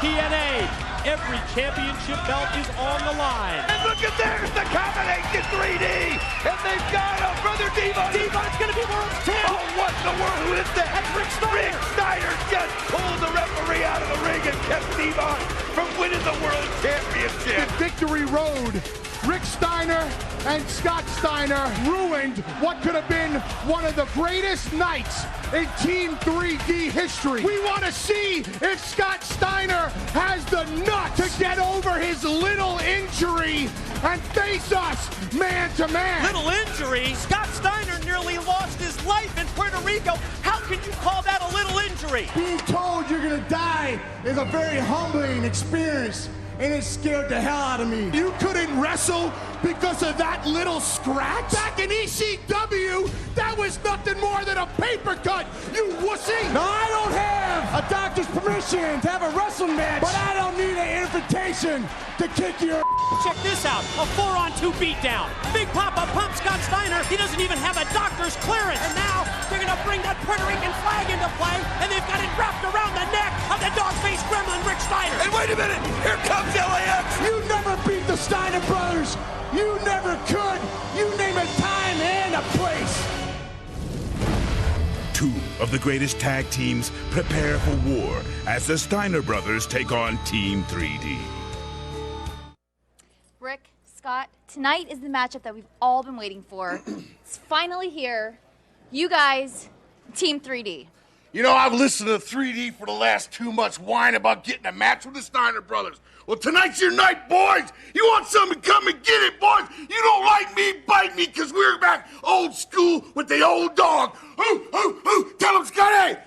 TNA. Every championship belt is on the line. And look at there's the combination 3D. And they've got him, brother Devon. Devon's going to be world champ. Oh, what in the world? Who is that? That's Rick Steiner. Rick Steiner just pulled the referee out of the ring and kept Devon from winning the world championship. The victory road. Rick Steiner and Scott Steiner ruined what could have been one of the greatest nights in Team 3D history. We want to see if Scott Steiner has the nuts to get over his little injury and face us man to man. Little injury? Scott Steiner nearly lost his life in Puerto Rico. How can you call that a little injury? Being told you're gonna die is a very humbling experience, and it scared the hell out of me. You couldn't wrestle because of that little scratch? Back in ECW, that was nothing more than a paper cut, you wussy! Now, I don't have a doctor's permission to have a wrestling match, but I don't need an invitation to kick your Check this out, a 4-on-2 beatdown. Big Papa pumps Scott Steiner. He doesn't even have a doctor's clearance. And now they're going to bring that Puerto Rican flag into play, and they've got it wrapped around the neck of the dog-faced gremlin Rick Steiner. And wait a minute, here comes LAX. You never beat the Steiner brothers. You never could. You name a time and a place. Two of the greatest tag teams prepare for war as the Steiner brothers take on Team 3D. Rick, Scott, tonight is the matchup that we've all been waiting for. It's finally here. You guys, Team 3D. You know, I've listened to 3D for the last 2 months whine about getting a match with the Steiner brothers. Well, tonight's your night, boys. You want something, come and get it, boys. You don't like me, bite me, because we're back old school with the old dog. Tell them, Scotty.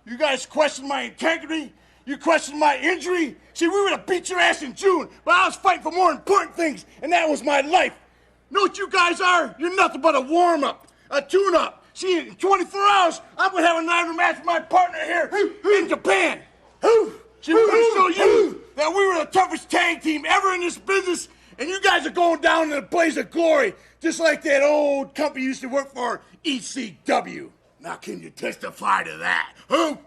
You guys question my integrity? You question my injury? See, we would have beat your ass in June, but I was fighting for more important things, and that was my life. You know what you guys are? You're nothing but a warm-up, a tune-up. See, in 24 hours, I'm going to have a nine match with my partner here in Japan. See, we're going to show you that we were the toughest tag team ever in this business, and you guys are going down in a blaze of glory, just like that old company you used to work for, ECW. Now, can you testify to that? All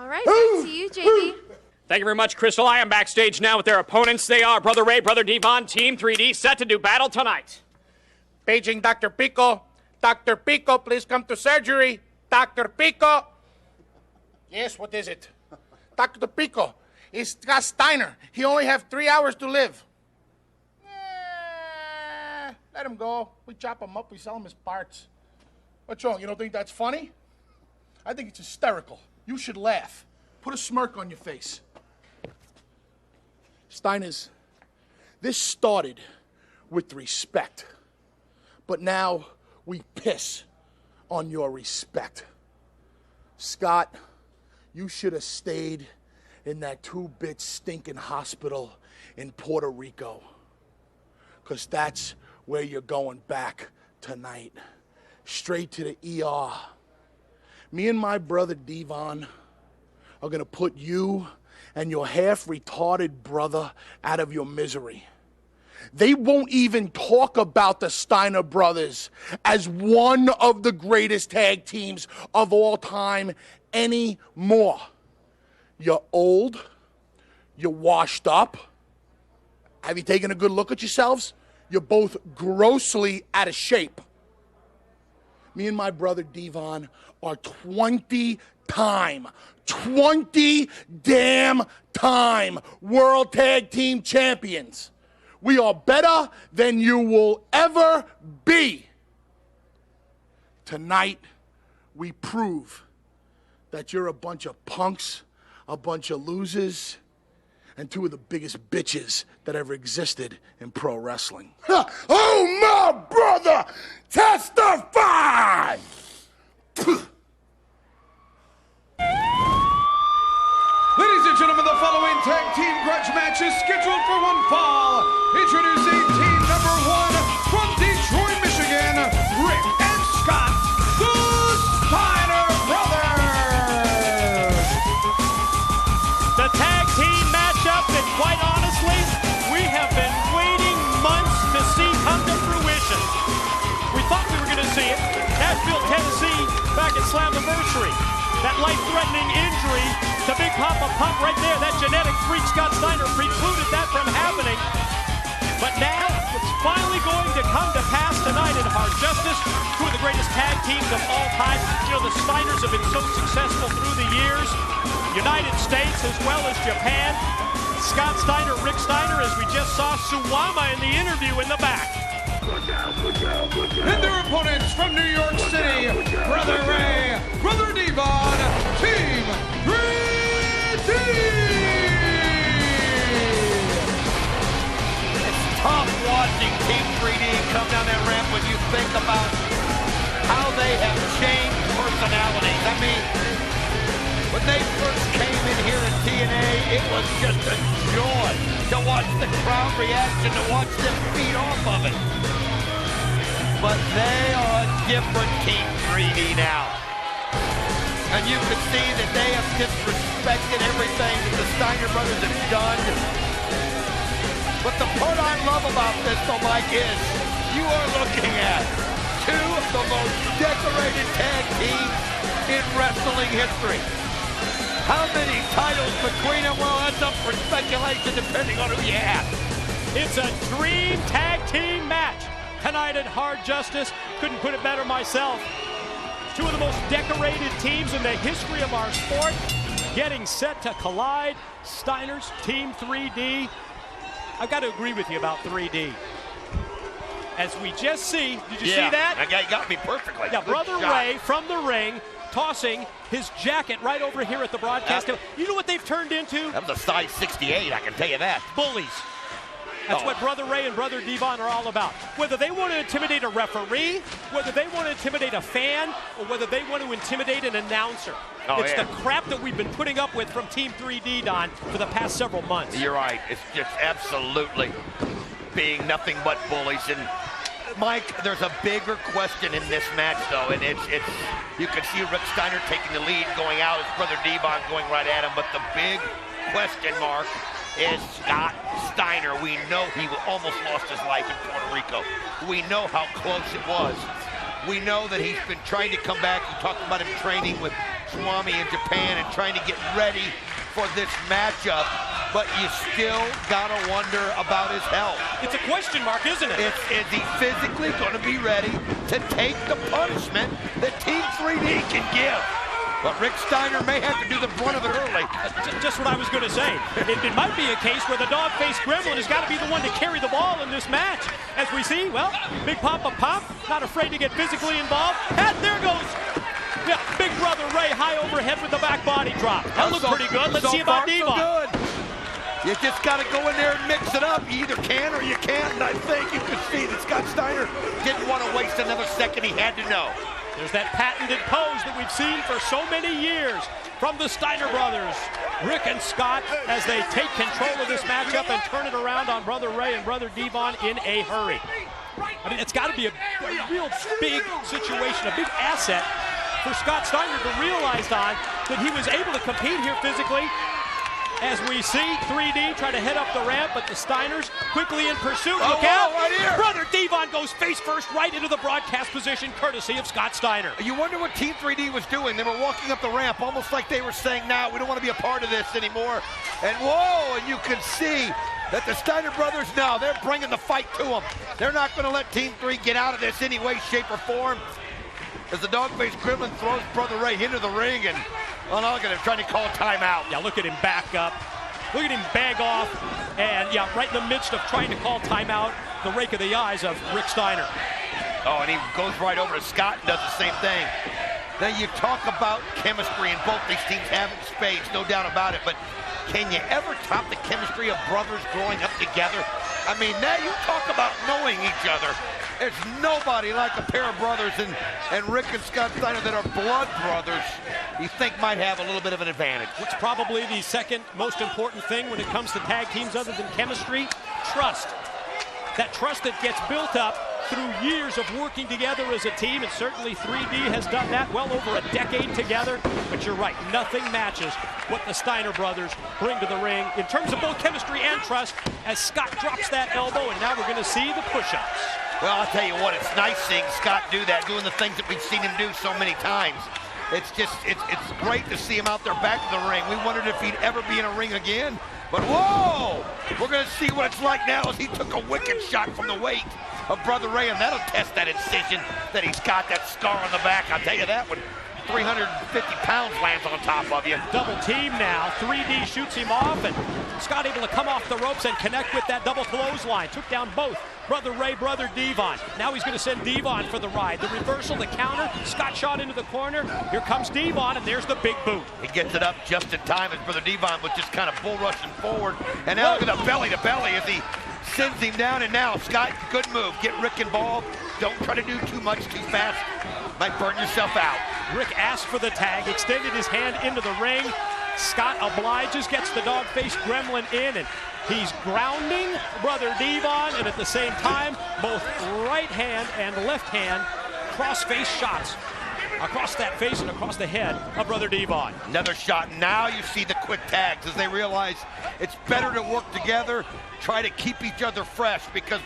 right, back to you, JB. Thank you very much, Crystal. I am backstage now with their opponents. They are Brother Ray, Brother Devon, Team 3D, set to do battle tonight. Paging Dr. Pico. Dr. Pico, please come to surgery. Dr. Pico. Yes, what is it? Dr. Pico, it's Scott Steiner. He only have 3 hours to live. Let him go. We chop him up. We sell him his parts. What's wrong? You don't think that's funny? I think it's hysterical. You should laugh. Put a smirk on your face. Steiners, this started with respect. But now we piss on your respect. Scott, you should have stayed in that 2-bit stinking hospital in Puerto Rico. Because that's where you're going back tonight. Straight to the ER. Me and my brother Devon are going to put you and your half-retarded brother out of your misery. They won't even talk about the Steiner brothers as one of the greatest tag teams of all time anymore. You're old. You're washed up. Have you taken a good look at yourselves? You're both grossly out of shape. Me and my brother Devon are 20 damn time World Tag Team Champions. We are better than you will ever be. Tonight, we prove that you're a bunch of punks, a bunch of losers, and two of the biggest bitches that ever existed in pro wrestling. Oh, my brother! Testify! Ladies and gentlemen, the following tag team grudge match is scheduled for one fall. Introducing team number 1 from Detroit, Michigan, Rick and Scott, the Steiner Brothers. The tag team matchup that, quite honestly, we have been waiting months to see come to fruition. We thought we were going to see it. Nashville, Tennessee, back at Slammiversary. That life-threatening injury to The Big Papa Pump right there, that genetic freak Scott Steiner precluded that from happening. But now it's finally going to come to pass tonight in Hard Justice. Two of the greatest tag teams of all time. You know, the Steiners have been so successful through the years. United States as well as Japan. Scott Steiner, Rick Steiner, as we just saw Suwama in the interview in the back. And their opponents from New York City, Brother Ray, Brother Devon, Team 3D! It's tough watching Team 3D come down that ramp when you think about how they have changed personalities. I mean, when they first came in here at TNA, it was just a joy to watch the crowd reaction, to watch them feed off of it. But they are a different Team 3D now. And you can see that they have disrespected everything that the Steiner brothers have done. But the part I love about this, though, Mike, is you are looking at two of the most decorated tag teams in wrestling history. How many titles between them? Well, that's up for speculation depending on who you ask. It's a dream tag team match tonight at Hard Justice. Couldn't put it better myself. Two of the most decorated teams in the history of our sport getting set to collide. Steiner's Team 3D. I've got to agree with you about 3D. As we just see, did you see that? Yeah, you got me perfectly. Yeah, Brother Ray from the ring tossing his jacket right over here at the broadcast. You know what they've turned into? That was a size 68, I can tell you that. Bullies. That's what Brother Ray and Brother Devon are all about. Whether they want to intimidate a referee, whether they want to intimidate a fan, or whether they want to intimidate an announcer. It's the crap that we've been putting up with from Team 3D, Don, for the past several months. You're right. It's just absolutely being nothing but bullies. And Mike, there's a bigger question in this match, though, and it's you can see Rick Steiner taking the lead, going out, his Brother Devon going right at him, but the big question mark is Scott Steiner. We know he almost lost his life in Puerto Rico. We know how close it was. We know that he's been trying to come back. We talked about him training with Swami in Japan and trying to get ready for this matchup, but you still gotta wonder about his health. It's a question mark, isn't it? Is he physically gonna be ready to take the punishment that Team 3D can give? But Rick Steiner may have to do the brunt of it early. Just what I was going to say. It might be a case where the dog-faced gremlin has got to be the one to carry the ball in this match. As we see, well, Big Papa Pump, not afraid to get physically involved. And there goes, yeah, Big Brother Ray high overhead with the back body drop. That looked pretty good. Let's see about Devon. So good. You just got to go in there and mix it up. You either can or you can't. And I think you can see that Scott Steiner didn't want to waste another second. He had to know. There's that patented pose that we've seen for so many years from the Steiner brothers, Rick and Scott, as they take control of this matchup and turn it around on Brother Ray and Brother Devon in a hurry. I mean, it's got to be a real big situation, a big asset for Scott Steiner to realize, Don, that he was able to compete here physically. As we see 3D try to head up the ramp, but the Steiners quickly in pursuit. Look out! Right here. Brother Devon goes face first right into the broadcast position, courtesy of Scott Steiner. You wonder what Team 3D was doing. They were walking up the ramp, almost like they were saying, "Now we don't want to be a part of this anymore." And whoa! And you can see that the Steiner brothers now they're bringing the fight to them. They're not going to let Team 3 get out of this any way, shape, or form. As the dog-faced gremlin throws Brother Ray into the ring, and well, look at him trying to call timeout. Yeah, look at him back up. Look at him bag off. And yeah, right in the midst of trying to call timeout, the rake of the eyes of Rick Steiner. Oh, and he goes right over to Scott and does the same thing. Now you talk about chemistry, and both these teams have it in spades, no doubt about it, but can you ever top the chemistry of brothers growing up together? I mean, now you talk about knowing each other. There's nobody like a pair of brothers, and Rick and Scott Steiner that are blood brothers, you think might have a little bit of an advantage. What's probably the second most important thing when it comes to tag teams other than chemistry? Trust. That trust that gets built up through years of working together as a team, and certainly 3D has done that well over a decade together. But you're right, nothing matches what the Steiner brothers bring to the ring in terms of both chemistry and trust, as Scott drops that elbow, and now we're going to see the push-ups. Well, I'll tell you what, it's nice seeing Scott do that, doing the things that we've seen him do so many times. It's great to see him out there back in the ring. We wondered if he'd ever be in a ring again. But whoa! We're going to see what it's like now as he took a wicked shot from the weight of Brother Ray, and that'll test that incision that he's got, that scar on the back. I'll tell you that when 350 pounds lands on top of you. Double team now. 3D shoots him off, and Scott able to come off the ropes and connect with that double clothesline. Took down both Brother Ray, Brother Devon. Now he's going to send Devon for the ride. The reversal, the counter. Scott shot into the corner. Here comes Devon, and there's the big boot. He gets it up just in time as Brother Devon was just kind of bull rushing forward. And now look at the belly to belly as he sends him down. And now Scott, good move. Get Rick involved. Don't try to do too much too fast. Might burn yourself out. Rick asked for the tag, extended his hand into the ring. Scott obliges, gets the dog-faced gremlin in, and he's grounding Brother Devon, and at the same time, both right hand and left hand cross-face shots across that face and across the head of Brother Devon. Another shot. Now you see the quick tags as they realize it's better to work together, try to keep each other fresh, because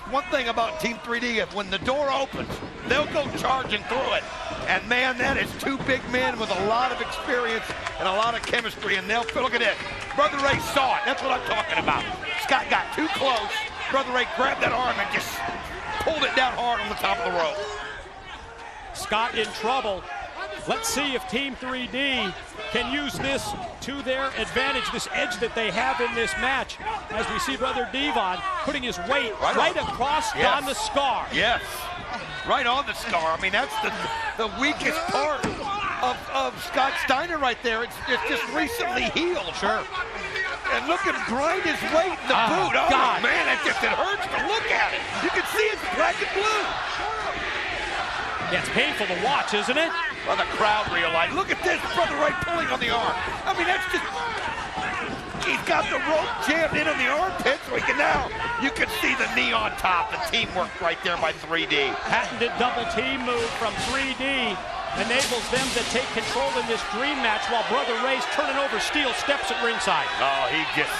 one thing about Team 3D is when the door opens, they'll go charging through it. And man, that is two big men with a lot of experience and a lot of chemistry, and they'll look at it. Brother Ray saw it. That's what I'm talking about. Scott got too close. Brother Ray grabbed that arm and just pulled it down hard on the top of the rope. Scott in trouble. Let's see if Team 3D can use this to their advantage, this edge that they have in this match, as we see Brother Devon putting his weight right across on the scar. Yes, right on the scar. I mean, that's the weakest part of Scott Steiner right there. It's just recently healed. Sure. And look at him grind his weight in the boot. Oh, God. Man, it hurts to look at it. You can see it's black and blue. Yeah, it's painful to watch, isn't it? Well, the crowd realized, look at this, Brother Ray pulling on the arm. I mean, that's just, he's got the rope jammed in on the armpit, so he can now, you can see the knee on top, the teamwork right there by 3D. Patented double team move from 3D enables them to take control in this dream match while Brother Ray's turning over steel steps at ringside. Oh, he just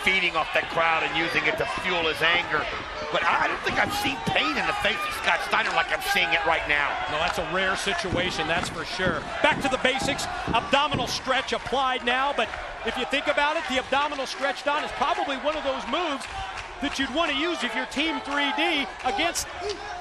feeding off that crowd and using it to fuel his anger. But I don't think I've seen pain in the face of Scott Steiner like I'm seeing it right now. No, that's a rare situation, that's for sure. Back to the basics. Abdominal stretch applied now, but if you think about it, the abdominal stretch, Don, is probably one of those moves that you'd want to use if you're Team 3D against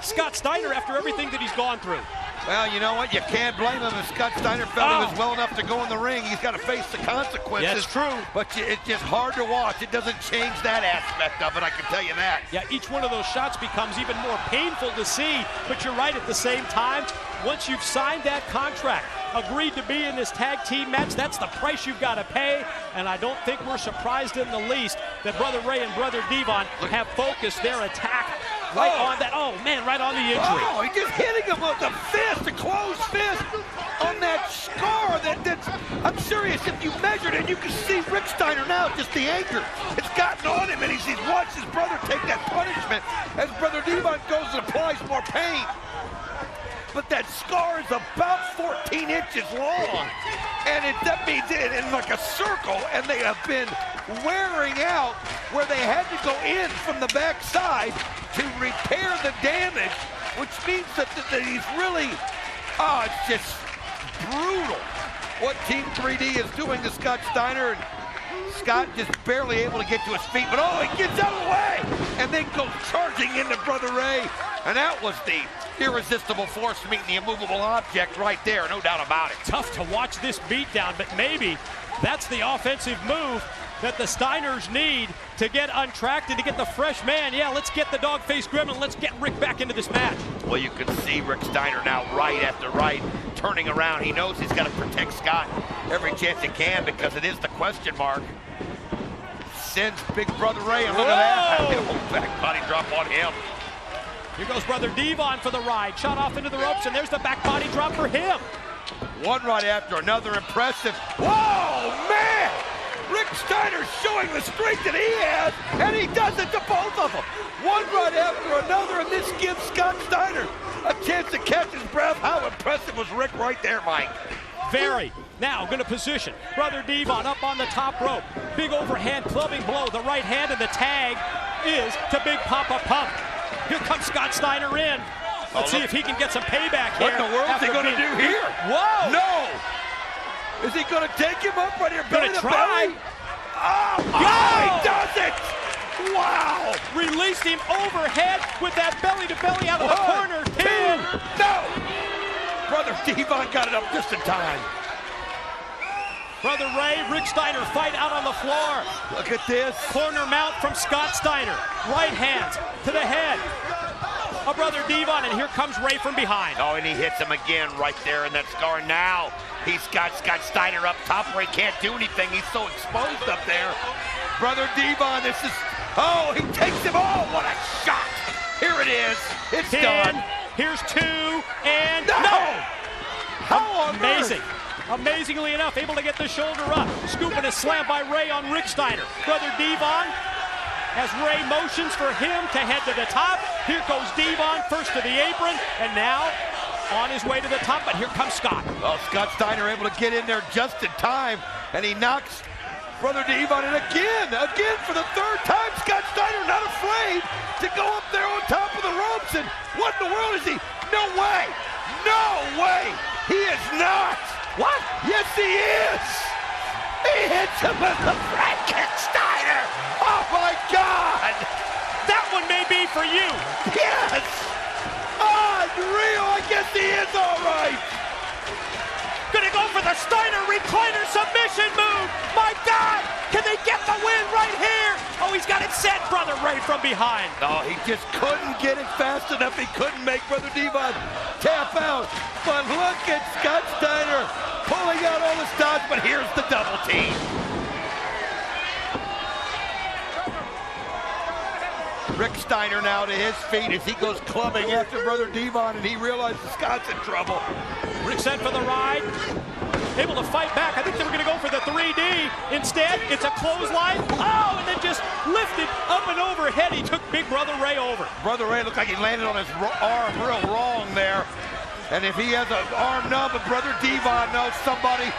Scott Steiner after everything that he's gone through. Well, you know what? You can't blame him if Scott Steiner felt he was well enough to go in the ring. He's got to face the consequences. Yeah, it's true. But it's just hard to watch. It doesn't change that aspect of it, I can tell you that. Yeah, each one of those shots becomes even more painful to see. But you're right, at the same time, once you've signed that contract, agreed to be in this tag team match, that's the price you've got to pay. And I don't think we're surprised in the least that Brother Ray and Brother Devon have focused their attack right on that. Oh, man, right on the injury. Oh, he's just hitting him with a fist, a closed fist on that scar. That's, I'm serious, if you measured it, you can see Rick Steiner now, just the anger. It's gotten on him, and he's watched his brother take that punishment as Brother Devon goes and applies more pain. But that scar is about 14 inches long, and that means in like a circle, and they have been wearing out where they had to go in from the backside to repair the damage, which means that he's really, it's just brutal what Team 3D is doing to Scott Steiner. And Scott just barely able to get to his feet, but he gets out of the way and then goes charging into Brother Ray. And that was the irresistible force meeting the immovable object right there, no doubt about it. Tough to watch this beatdown, but maybe that's the offensive move that the Steiners need to get untracked and to get the fresh man. Yeah, let's get the dog-faced gremlin. Let's get Rick back into this match. Well, you can see Rick Steiner now right after right, turning around. He knows he's got to protect Scott every chance he can because it is the question mark. Sends Big Brother Ray, and look at that. Back body drop on him. Here goes Brother Devon for the ride. Shot off into the ropes, and there's the back body drop for him. One right after another, impressive. Whoa, man! Rick Steiner showing the strength that he has, and he does it to both of them. One right after another, and this gives Scott Steiner a chance to catch his breath. How impressive was Rick right there, Mike? Very. Now going to position Brother Devon up on the top rope. Big overhand clubbing blow, the right hand, and the tag is to Big Papa Pump. Here comes Scott Steiner in. Let's see if he can get some payback here. What in the world is he going to do here? Whoa! No! Is he going to take him up right here? Gonna try. Oh, he does it! Wow! Released him overhead with that belly-to-belly out of the corner. Pin! No! Brother Devon got it up just in time. Brother Ray, Rick Steiner fight out on the floor. Look at this. Corner mount from Scott Steiner. Right hand to the head of Brother Devon, and here comes Ray from behind. Oh, and he hits him again right there in that scar. Now he's got Scott Steiner up top where he can't do anything. He's so exposed up there. Brother Devon, this is... Oh, he takes him. Oh, what a shot. Here it is. It's done. Here's two, and no! How amazing. Amazingly enough, able to get the shoulder up. Scoop and a slam by Ray on Rick Steiner. Brother Devon, as Ray motions for him to head to the top. Here goes Devon, first to the apron, and now on his way to the top, but here comes Scott. Well, Scott Steiner able to get in there just in time, and he knocks Brother Devon in again for the third time. Scott Steiner not afraid to go up there on top of the ropes, and what in the world is he? No way! No way! He is not! What? Yes, he is! He hits him with the Frankensteiner! Oh, my God! That one may be for you! Yes! Unreal! I guess he is all right! Gonna go for the Steiner recliner submission move! My God! Can they get the win right here? Oh, he's got it set, Brother Ray, from behind. No, he just couldn't get it fast enough. He couldn't make Brother Devon tap out. But look at Scott Steiner pulling out all the stops, but here's the double team. Rick Steiner now to his feet as he goes clubbing after Brother Devon, and he realizes Scott's in trouble. Rick sent for the ride. Able to fight back. I think they were going to go for the 3D. Instead, it's a clothesline. Oh, and then just lifted up and overhead. He took Big Brother Ray over. Brother Ray looked like he landed on his arm real wrong there. And if he has an arm numb, but Brother Devon knows somebody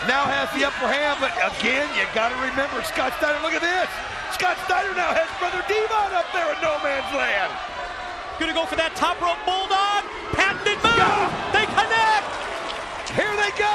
now has the upper hand. But again, you got to remember Scott Steiner. Look at this. Scott Steiner now has Brother Devon up there in no man's land. Gonna go for that top rope bulldog. Patented move. They connect. Here they go.